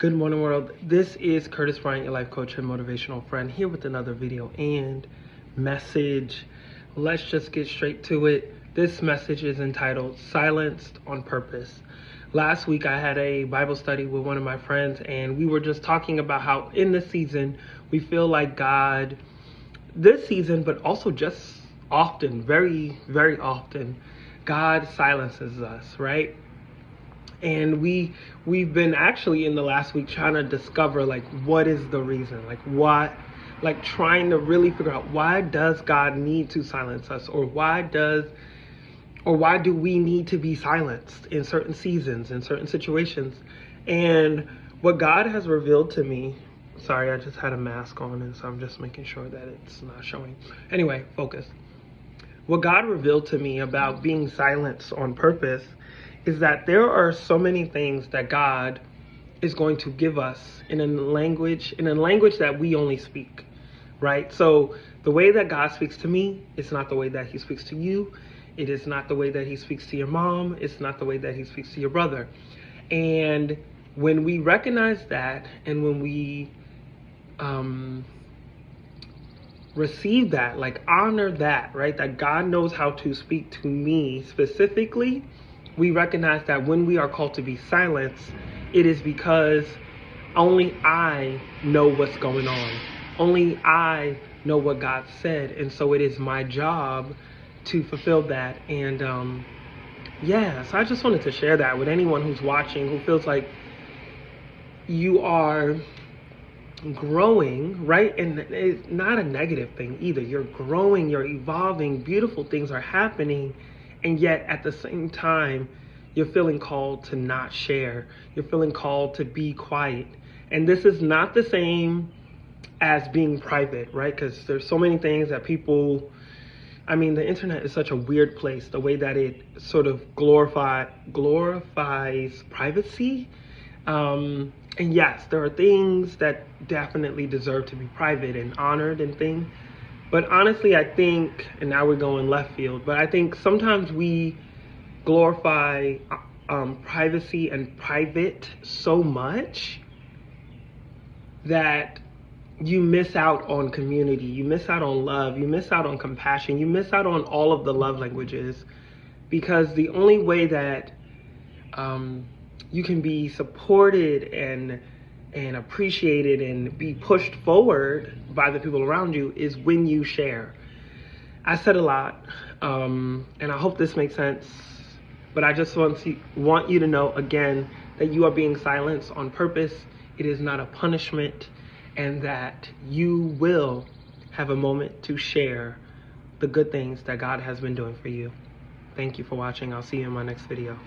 Good morning, world. This is Curtis Bryant, your life coach and motivational friend, here with another video and message. Let's just get straight to it. This message is entitled Silenced on Purpose. Last week, I had a Bible study with one of my friends, and we were just talking about how in this season, we feel like God, this season, but also just often, very, very often, God silences us, right? And we've been actually in the last week trying to discover like what is the reason, like why, like trying to really figure out why does God need to silence us, or why do we need to be silenced in certain seasons, in certain situations. And what God has revealed to me, sorry, I just had a mask on, and so I'm just making sure that it's not showing. Anyway, focus. What God revealed to me about being silenced on purpose is that there are so many things that God is going to give us in a language that we only speak, right? So the way that God speaks to me is not the way that he speaks to you. It is not the way that he speaks to your mom. It's not the way that he speaks to your brother. And when we recognize that, and when we receive that, like honor that, right? That God knows how to speak to me specifically, we recognize that when we are called to be silenced, it is because only I know what's going on. Only I know what God said. And so it is my job to fulfill that. And so I just wanted to share that with anyone who's watching, who feels like you are growing, right? And it's not a negative thing either. You're growing, you're evolving, beautiful things are happening. And yet at the same time, you're feeling called to not share. You're feeling called to be quiet. And this is not the same as being private, right? Because there's so many things that people, the internet is such a weird place, the way that it sort of glorifies privacy. And yes, there are things that definitely deserve to be private and honored and things. But honestly, I think, and now we're going left field, but I think sometimes we glorify privacy and private so much that you miss out on community, you miss out on love, you miss out on compassion, you miss out on all of the love languages, because the only way that you can be supported and appreciated and be pushed forward by the people around you is when you share. I said a lot, and I hope this makes sense, but I just want you to know again that you are being silenced on purpose. It is not a punishment, and that you will have a moment to share the good things that God has been doing for you. Thank you for watching. I'll see you in my next video.